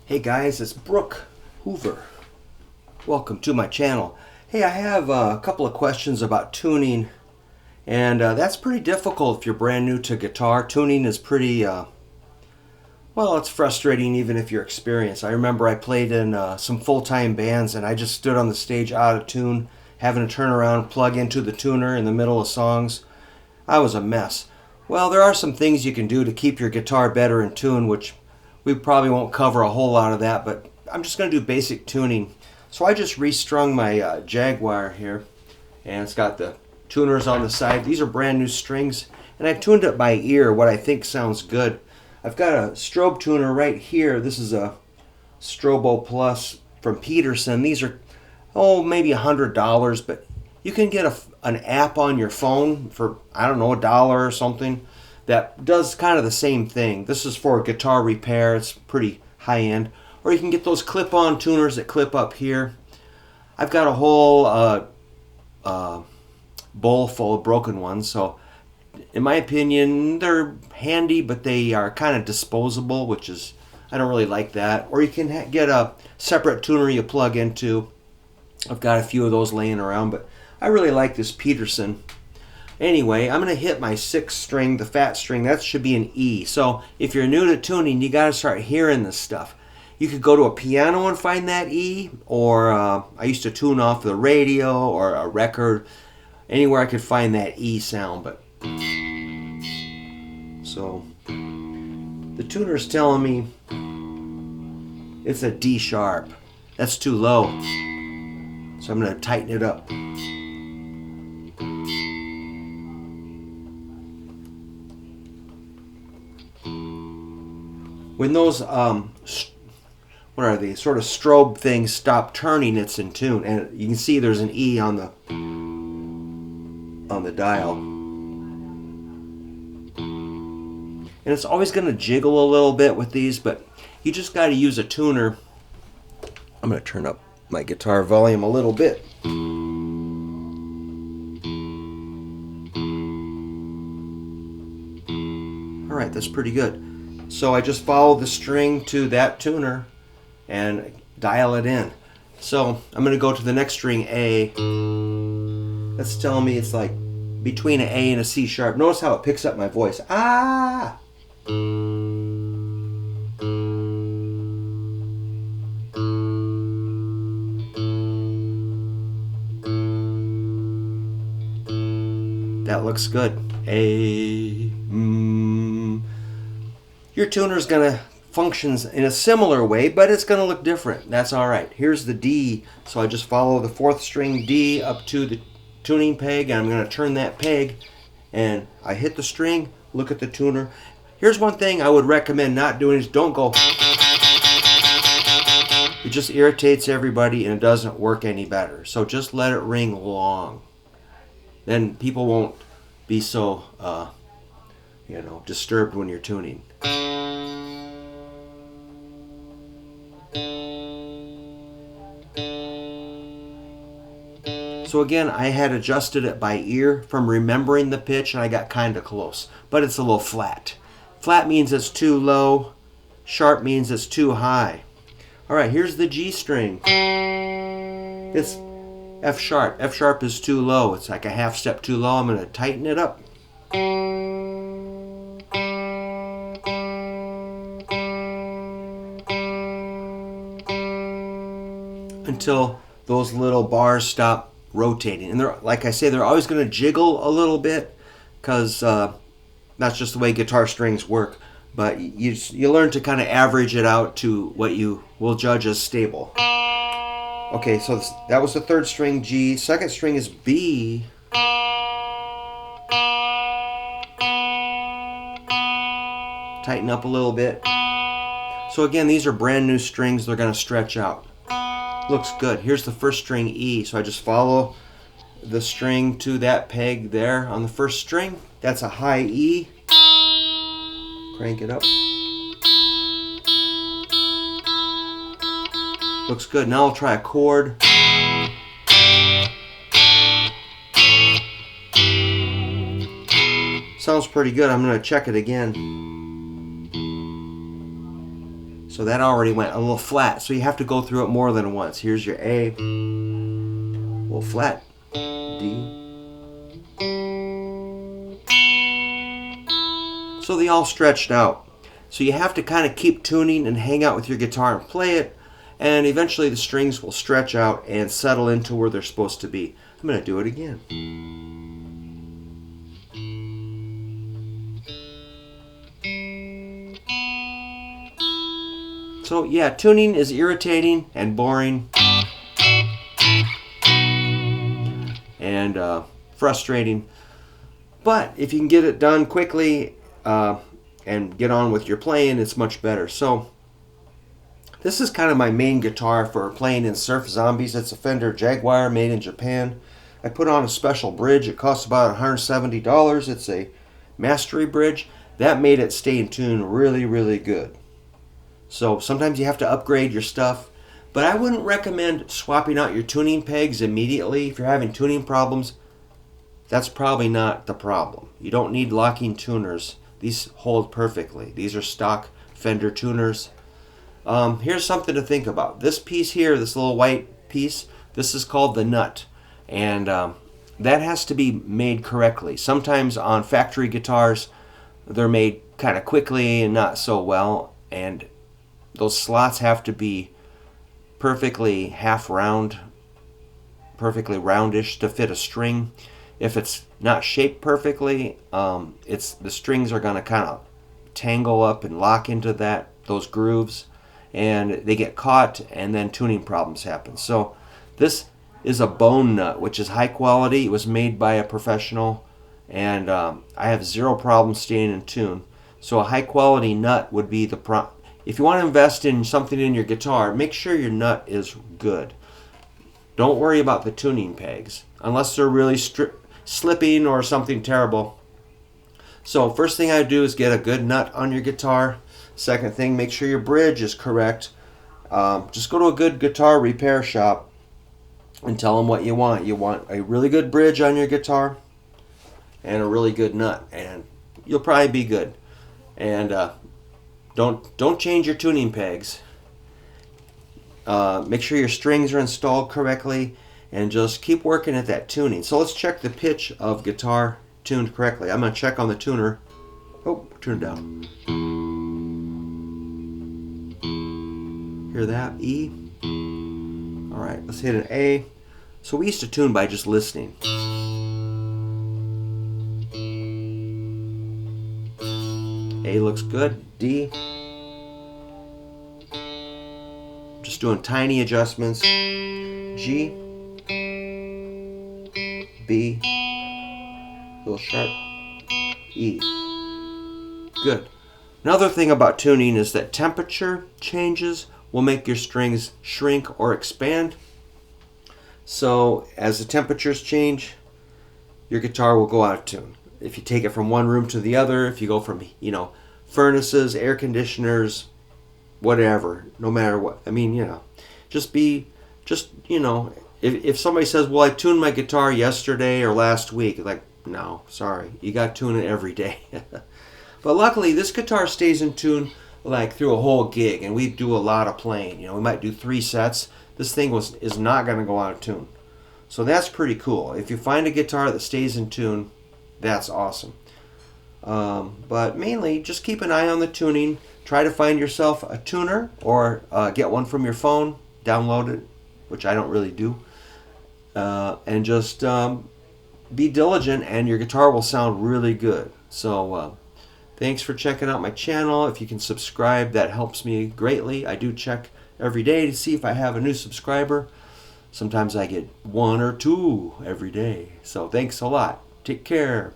Hey guys, it's Brook Hoover. Welcome to my channel. Hey, I have a couple of questions about tuning, and that's pretty difficult if you're brand new to guitar. Tuning is pretty, well, it's frustrating even if you're experienced. I remember I played in some full-time bands and I just stood on the stage out of tune, having to turn around, plug into the tuner in the middle of songs. I was a mess. Well, there are some things you can do to keep your guitar better in tune, which we probably won't cover a whole lot of that, but I'm just going to do basic tuning. So I just restrung my Jaguar here, and it's got the tuners on the side. These are brand new strings, and I tuned it by ear, what I think sounds good. I've got a strobe tuner right here. This is a Stroboplus from Peterson. These are, maybe $100, but you can get an app on your phone for, I don't know, $1 or something that does kind of the same thing. This is for guitar repair. It's pretty high end. Or you can get those clip-on tuners that clip up here. I've got a whole bowl full of broken ones, so in my opinion they're handy, but they are kind of disposable, which is, I don't really like that. Or you can get a separate tuner you plug into. I've got a few of those laying around, but I really like this Peterson. Anyway, I'm going to hit my 6th string, the fat string. That should be an E. So if you're new to tuning, you got to start hearing this stuff. You could go to a piano and find that E, or I used to tune off the radio or a record. Anywhere I could find that E sound. But so the tuner's telling me it's a D sharp. That's too low. So I'm going to tighten it up. When those, what are they, sort of strobe things stop turning, it's in tune. And you can see there's an E on the dial. And it's always going to jiggle a little bit with these, but you just got to use a tuner. I'm going to turn up my guitar volume a little bit. All right, that's pretty good. So I just follow the string to that tuner and dial it in. So I'm going to go to the next string, A. That's telling me it's like between an A and a C sharp. Notice how it picks up my voice. Ah! That looks good. A. Your tuner's going to function in a similar way, but it's going to look different. That's all right. Here's the D. So I just follow the 4th string D up to the tuning peg, and I'm going to turn that peg, and I hit the string, look at the tuner. Here's one thing I would recommend not doing is don't go. It just irritates everybody, and it doesn't work any better. So just let it ring long. Then people won't be so, disturbed when you're tuning. So again, I had adjusted it by ear from remembering the pitch, and I got kind of close. But it's a little flat. Flat means it's too low. Sharp means it's too high. All right, here's the G string. It's F sharp. F sharp is too low. It's like a half step too low. I'm going to tighten it up. Until those little bars stop rotating. And they're, like I say, they're always going to jiggle a little bit because that's just the way guitar strings work. But you learn to kind of average it out to what you will judge as stable. Okay, so that was the 3rd string, G. 2nd string is B. Tighten up a little bit. So again, these are brand new strings. They're going to stretch out. Looks good. Here's the 1st string, E. So I just follow the string to that peg there on the 1st string. That's a high E. Crank it up. Looks good. Now I'll try a chord. Sounds pretty good. I'm going to check it again. So that already went a little flat. So you have to go through it more than once. Here's your A, a little flat, D. So they all stretched out. So you have to kind of keep tuning and hang out with your guitar and play it, and eventually the strings will stretch out and settle into where they're supposed to be. I'm going to do it again. So yeah, tuning is irritating and boring and frustrating, but if you can get it done quickly and get on with your playing, it's much better. So this is kind of my main guitar for playing in Surf Zombies. It's a Fender Jaguar made in Japan. I put on a special bridge. It costs about $170. It's a mastery bridge. That made it stay in tune really, really good. So sometimes you have to upgrade your stuff, but I wouldn't recommend swapping out your tuning pegs immediately. If you're having tuning problems, that's probably not the problem. You don't need locking tuners. These hold perfectly. These are stock Fender tuners. Here's something to think about. This piece here, this little white piece, this is called the nut, and that has to be made correctly. Sometimes on factory guitars, they're made kind of quickly and not so well, and those slots have to be perfectly half round, perfectly roundish to fit a string. If it's not shaped perfectly, the strings are going to kind of tangle up and lock into those grooves, and they get caught, and then tuning problems happen. So this is a bone nut, which is high quality. It was made by a professional, and I have zero problem staying in tune. So a high quality nut would be the if you want to invest in something in your guitar, make sure your nut is good. Don't worry about the tuning pegs unless they're really slipping or something terrible. So first thing I do is get a good nut on your guitar. Second thing, make sure your bridge is correct. Just go to a good guitar repair shop and tell them what you want. You want a really good bridge on your guitar and a really good nut, and you'll probably be good. And don't change your tuning pegs. Make sure your strings are installed correctly, and just keep working at that tuning. So let's check the pitch of guitar tuned correctly. I'm going to check on the tuner. Oh, turn it down. Hear that? E. All right, let's hit an A. So we used to tune by just listening. A looks good. D. Just doing tiny adjustments. G. B. A little sharp. E. Good. Another thing about tuning is that temperature changes will make your strings shrink or expand. So as the temperatures change, your guitar will go out of tune. If you take it from one room to the other, if you go from, furnaces, air conditioners, whatever, no matter what. I mean, if somebody says, well, I tuned my guitar yesterday or last week, like, no, sorry, you got to tune it every day. But luckily, this guitar stays in tune like through a whole gig, and we do a lot of playing. We might do 3 sets. This thing is not going to go out of tune. So that's pretty cool. If you find a guitar that stays in tune, that's awesome. But mainly, just keep an eye on the tuning. Try to find yourself a tuner, or get one from your phone, download it, which I don't really do. And just be diligent, and your guitar will sound really good. So thanks for checking out my channel. If you can subscribe, that helps me greatly. I do check every day to see if I have a new subscriber. Sometimes I get 1 or 2 every day. So thanks a lot. Take care.